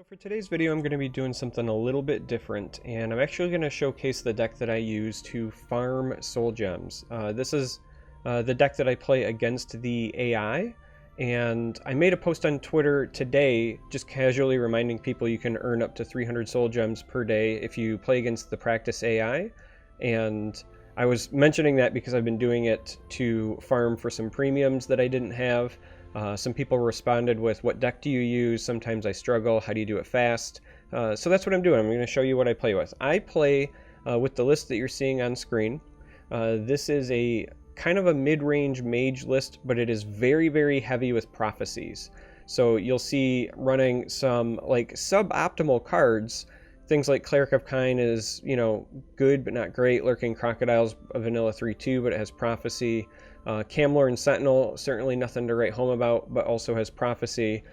So for today's video, I'm going to be doing something a little bit different, and I'm actually going to showcase the deck that I use to farm soul gems. This is the deck that I play against the AI, and I made a post on Twitter today just casually reminding people you can earn up to 300 soul gems per day if you play against the practice AI, and I was mentioning that because I've been doing it to farm for some premiums that I didn't have. Some people responded with, what deck do you use? Sometimes I struggle. How do you do it fast? So that's what I'm doing. I'm going to show you what I play with. I play with the list that you're seeing on screen. This is a kind of a mid-range mage list, but it is very, very heavy with prophecies. So you'll see running some like suboptimal cards. Things like Cleric of Kine is, you know, good but not great. Lurking Crocodile's a vanilla 3/2, but it has prophecy. Camlorn Sentinel, certainly nothing to write home about, but also has prophecy.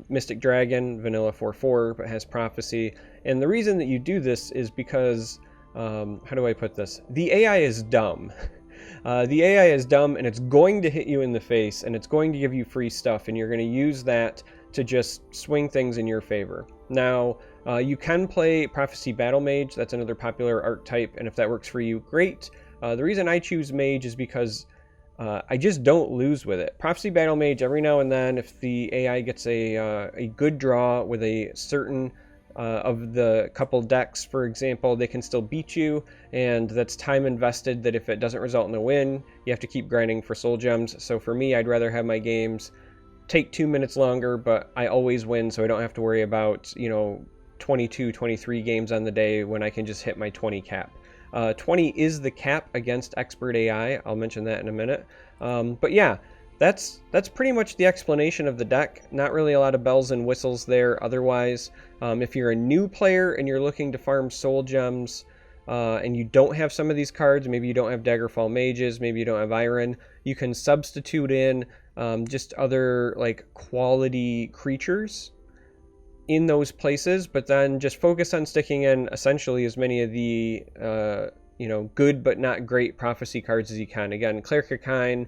Mystic Dragon, vanilla 4/4, but has prophecy. And the reason that you do this is because, how do I put this? The AI is dumb. The AI is dumb, and it's going to hit you in the face, and it's going to give you free stuff, and you're going to use that to just swing things in your favor. Now, you can play Prophecy Battle Mage. That's another popular archetype, and if that works for you, great. The reason I choose Mage is because I just don't lose with it. Prophecy Battle Mage, every now and then, if the AI gets a good draw with a certain of the couple decks, for example, they can still beat you, and that's time invested that if it doesn't result in a win, you have to keep grinding for soul gems. So for me, I'd rather have my games take 2 minutes longer, but I always win, so I don't have to worry about, you know, 22, 23 games on the day when I can just hit my 20 cap. 20 is the cap against expert AI. I'll mention that in a minute. But yeah, that's pretty much the explanation of the deck. Not really a lot of bells and whistles there otherwise. If you're a new player and you're looking to farm soul gems and you don't have some of these cards, maybe you don't have Daggerfall Mages, maybe you don't have Iron, you can substitute in just other like quality creatures in those places, but then just focus on sticking in essentially as many of the you know, good but not great prophecy cards as you can. Again, Cleric of Kine,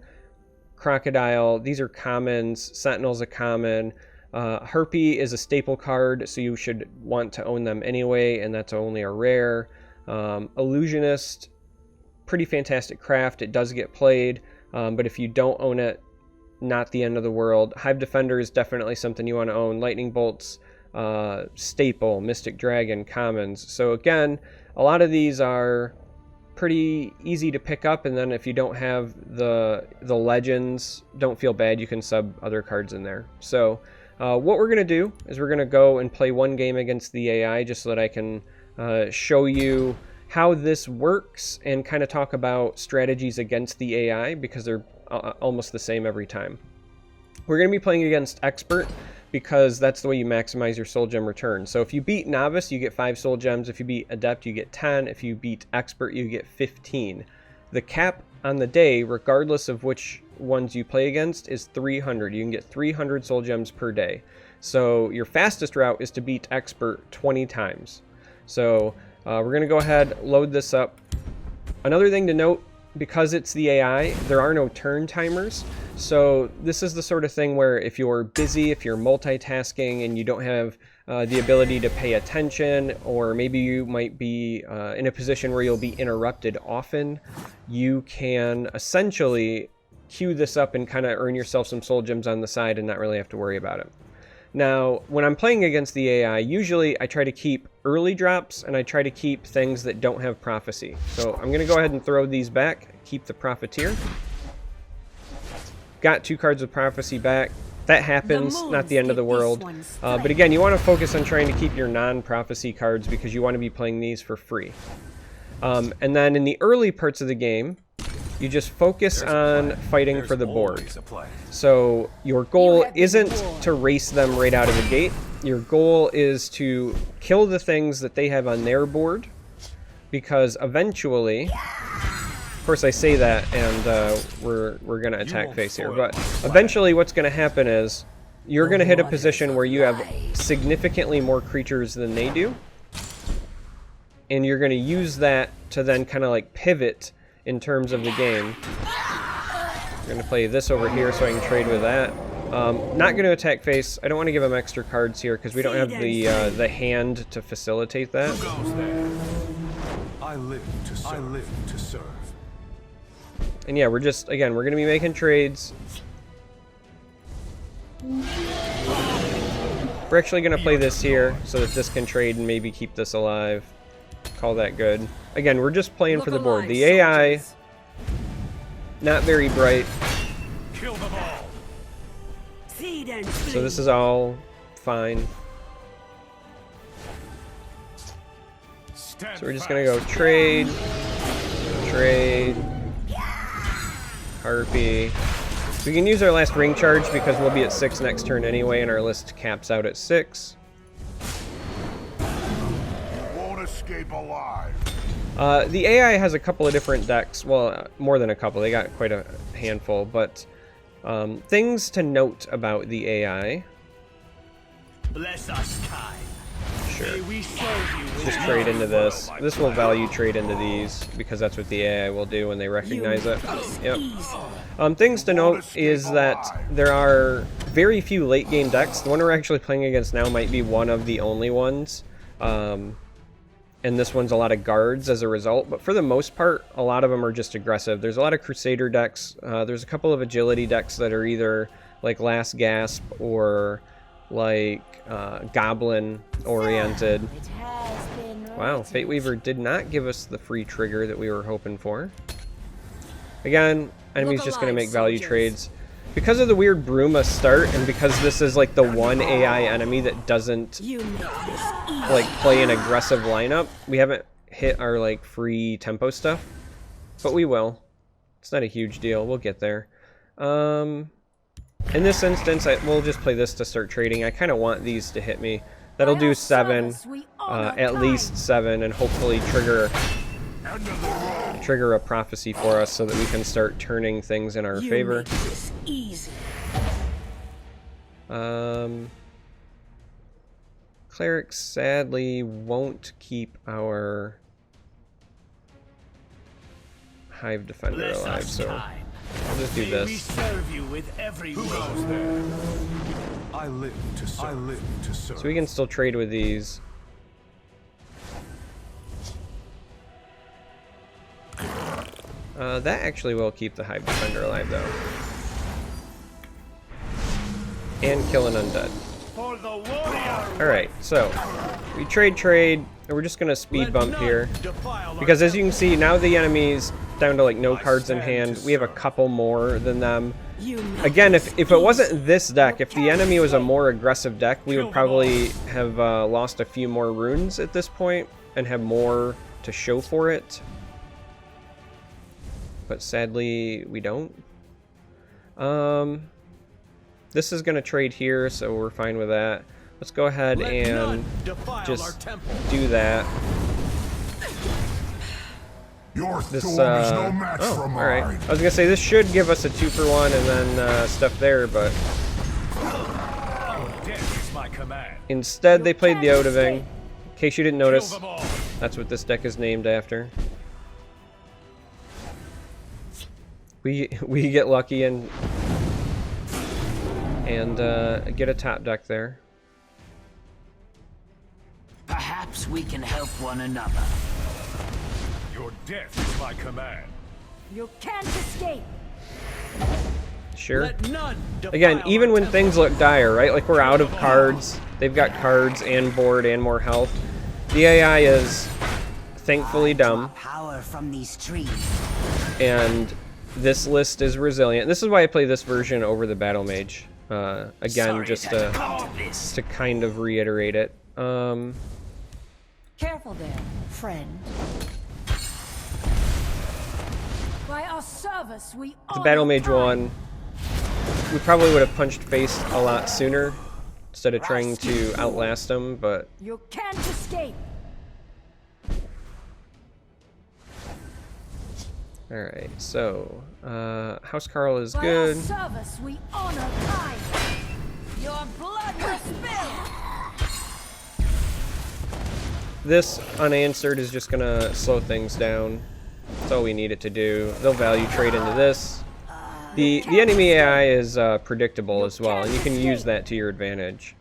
Crocodile, these are commons. Sentinel's a common. Harpy is a staple card, so you should want to own them anyway, and that's only a rare. Illusionist, pretty fantastic craft. It does get played, but if you don't own it, not the end of the world. Hive Defender is definitely something you want to own. Lightning Bolts, staple. Mystic Dragon, commons. So again, a lot of these are pretty easy to pick up, and then if you don't have the legends, don't feel bad, you can sub other cards in there. So what we're going to do is we're going to go and play one game against the AI just so that I can show you how this works and kind of talk about strategies against the AI, because they're almost the same every time. We're going to be playing against Expert because that's the way you maximize your soul gem return. So if you beat Novice, you get 5 soul gems. If you beat Adept, you get 10. If you beat Expert, you get 15. The cap on the day, regardless of which ones you play against, is 300. You can get 300 soul gems per day. So your fastest route is to beat Expert 20 times. So we're going to go ahead, load this up. Another thing to note, because it's the AI, there are no turn timers. So this is the sort of thing where if you're busy, if you're multitasking and you don't have the ability to pay attention, or maybe you might be in a position where you'll be interrupted often, you can essentially queue this up and kind of earn yourself some soul gems on the side and not really have to worry about it. Now, when I'm playing against the AI, usually I try to keep early drops and I try to keep things that don't have prophecy. So I'm going to go ahead and throw these back, keep the Profiteer. Got 2 cards of prophecy back. That happens, not the end of the world. But again, you want to focus on trying to keep your non-prophecy cards because you want to be playing these for free. And then in the early parts of the game, you just focus on fighting for the board. So your goal isn't to race them right out of the gate. Your goal is to kill the things that they have on their board, because eventually, of course I say that and we're going to attack face here, but eventually what's going to happen is you're going to hit a position where you have significantly more creatures than they do, and you're going to use that to then kind of like pivot in terms of the game. I'm going to play this over here so I can trade with that. Not going to attack face. I don't want to give him extra cards here because we don't have the hand to facilitate that. I live to serve. And yeah, we're just, again, we're going to be making trades. We're actually going to play this here so that this can trade and maybe keep this alive. Call that good. Again, we're just playing for the board. The AI, not very bright. Kill them all. So this is all fine. So we're just going to go trade, Harpy. We can use our last ring charge because we'll be at 6 next turn anyway, and our list caps out at 6. Won't escape alive. The AI has a couple of different decks. Well, more than a couple. They got quite a handful, but things to note about the AI. Bless us, kind. Sure. Just trade into this. This will value trade into these because that's what the AI will do when they recognize it. Yep. Things to note is that there are very few late game decks. The one we're actually playing against now might be one of the only ones. And this one's a lot of guards as a result, but for the most part, a lot of them are just aggressive. There's a lot of Crusader decks. There's a couple of agility decks that are either like Last Gasp or like Goblin oriented. Wow, Fate Weaver did not give us the free trigger that we were hoping for. Again, enemy's just going to make value trades. Because of the weird Bruma start, and because this is like the one AI enemy that doesn't like play an aggressive lineup, we haven't hit our like free tempo stuff, but we will. It's not a huge deal. We'll get there. In this instance, we'll just play this to start trading. I kind of want these to hit me. That'll do 7, at least 7, and hopefully trigger a prophecy for us so that we can start turning things in our favor. Cleric sadly won't keep our Hive Defender alive, so I'll just do this. We serve you with every Who goes there? I live to serve. So we can still trade with these. That actually will keep the Hive Defender alive, though. And kill an undead. Alright, so we trade, and we're just going to speed bump here. Because as you can see, now the enemy's down to like no cards in hand. We have a couple more than them. Again, if it wasn't this deck, if the enemy was a more aggressive deck, we would probably have lost a few more runes at this point and have more to show for it. But sadly, we don't. This is going to trade here, so we're fine with that. Let's go ahead and just do that. This, oh, alright. I was going to say, this should give us a 2-for-1 and then stuff there, but instead they played the Odoving. In case you didn't notice, that's what this deck is named after. We get lucky and get a top deck there. Perhaps we can help one another. Your death is my command. You can't escape. Sure. Again, even when things look dire, right? Like we're out of cards. They've got cards and board and more health. The AI is thankfully dumb. Power from these trees. And this list is resilient. This is why I play this version over the Battle Mage. Again, just to kind of reiterate it. Careful there, friend. By our service, we The Battle Mage won. We probably would have punched face a lot sooner instead of trying to outlast him, but You can't escape. alright, so House Carl is By good. our service, we honor kind. Your blood will spill. This unanswered is just gonna slow things down. That's all we need it to do. They'll value trade into this. The enemy AI is predictable as well, and you can use that to your advantage.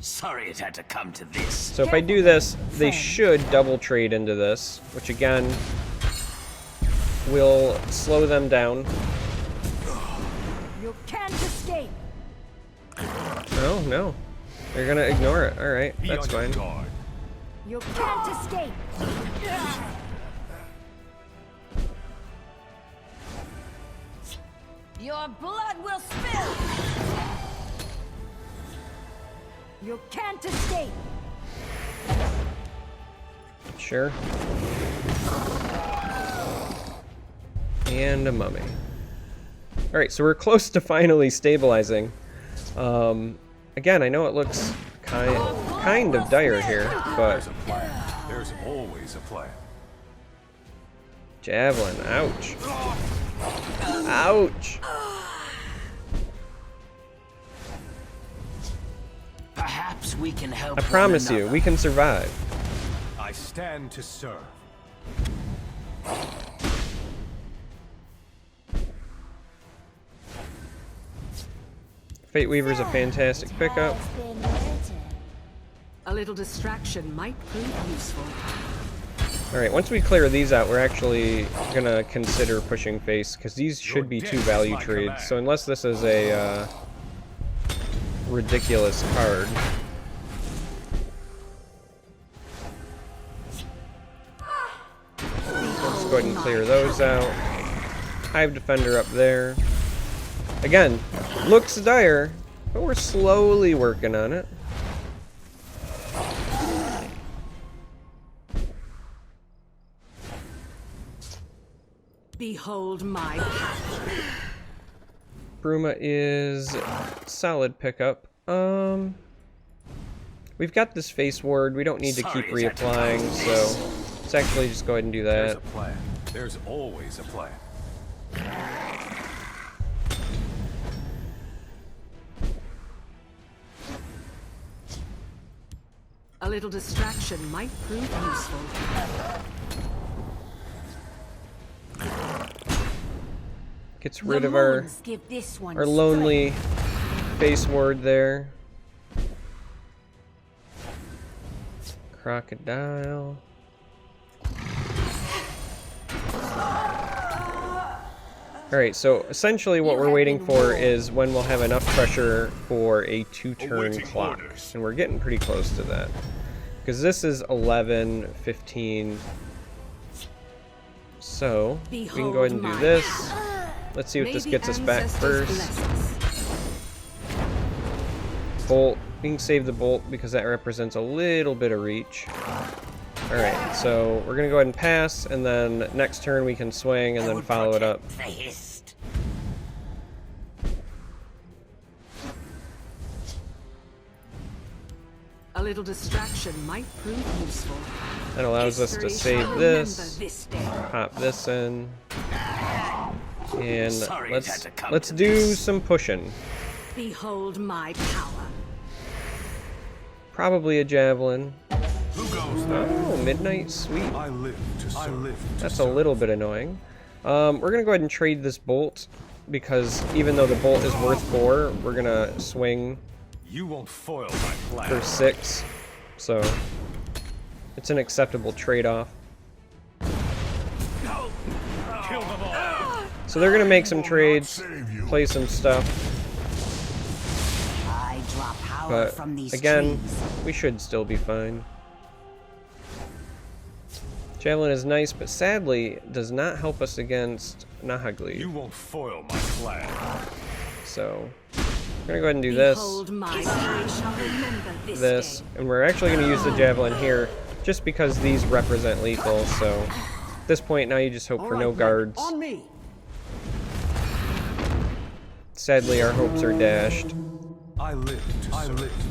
Sorry it had to come to this. So if I do this, they should double trade into this, which again will slow them down. You can't escape. Oh no, they're gonna ignore it. All right, Be that's on your fine. guard. You can't escape. Your blood will spill. You can't escape. Sure. And a mummy. All right, so we're close to finally stabilizing. Again, I know it looks kind of dire here, but There's a plan. There's always a plan. javelin, ouch. Ouch. Perhaps we can help. I promise you, we can survive. I stand to serve. Fate Weaver's a fantastic pickup. A little distraction might prove useful. Alright, once we clear these out, we're actually gonna consider pushing face, because these should be 2 value trades, so unless this is a ridiculous card. Let's go ahead and clear those out. Hive Defender up there. Again, looks dire, but we're slowly working on it. Behold my power. Bruma is solid pickup. We've got this face ward. We don't need to keep reapplying, so let's actually just go ahead and do There's a that. plan. There's always a plan. A little distraction might prove useful. Gets rid of our lonely face ward there. Crocodile. Alright, so essentially what we're waiting for is when we'll have enough pressure for a 2-turn Awaiting clock. orders. And we're getting pretty close to that. Because this is 11, 15. So, we can go ahead and do this. Let's see what this gets us back first. Bolt. We can save the bolt because that represents a little bit of reach. Alright, so we're going to go ahead and pass, and then next turn we can swing and then follow it up. The hist. A little distraction might prove useful. That allows us to History save shall this, remember this day. pop this in, and Sorry it had to come let's to do this. some pushing. Behold my power. Probably a javelin. Who goes there? Oh, midnight sweet. I live to serve. I live to That's a serve. little bit annoying. We're gonna go ahead and trade this bolt because even though the bolt is worth 4, we're gonna swing You won't foil my plan. for 6. So it's an acceptable trade-off. Kill them all. So they're gonna make some trades, play some stuff, I draw power but from these again, trees. we should still be fine. Javelin is nice, but sadly does not help us against Nahagli. You won't foil my plan. So we're gonna go ahead and do this, Behold my power. Shall remember this, day. and we're actually gonna use the javelin here just because these represent lethal. So at this point now you just hope for no guards. On me. Sadly, our hopes are dashed. I live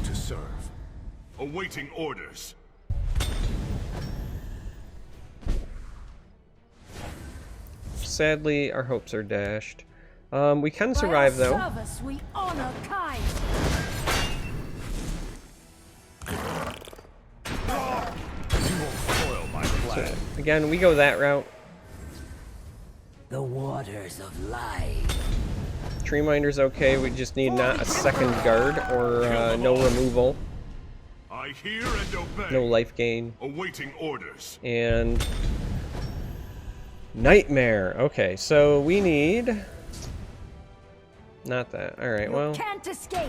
to serve. Awaiting orders. Sadly, our hopes are dashed. We can survive though. Service we honor kind. You won't foil my plan. Again, we go that route. the waters of life. Tree Minder's okay. We just need not a second guard or no removal, I hear and obey. no life gain, Awaiting orders. and Nightmare. Okay, so we need not that. All right, well, Can't escape.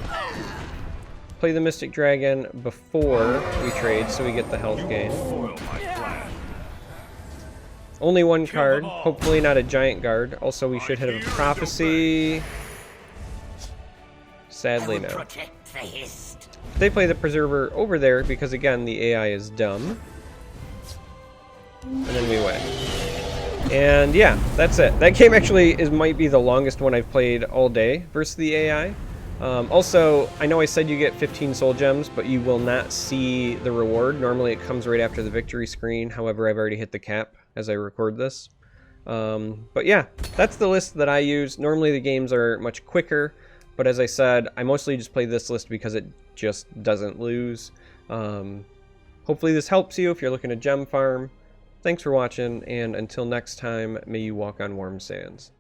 play the Mystic Dragon before we trade, so we get the health gain. Foil my plan. Only one card, hopefully not a giant guard. Also, we should hit a prophecy. Sadly, no. Protect the hist. They play the Preserver over there because, again, the AI is dumb. And then we win. And yeah, that's it. That game actually might be the longest one I've played all day versus the AI. Also, I know I said you get 15 soul gems, but you will not see the reward. Normally it comes right after the victory screen. However, I've already hit the cap as I record this. But yeah, that's the list that I use. Normally the games are much quicker, but as I said, I mostly just play this list because it just doesn't lose. Hopefully this helps you if you're looking to gem farm. Thanks for watching, and until next time, may you walk on warm sands.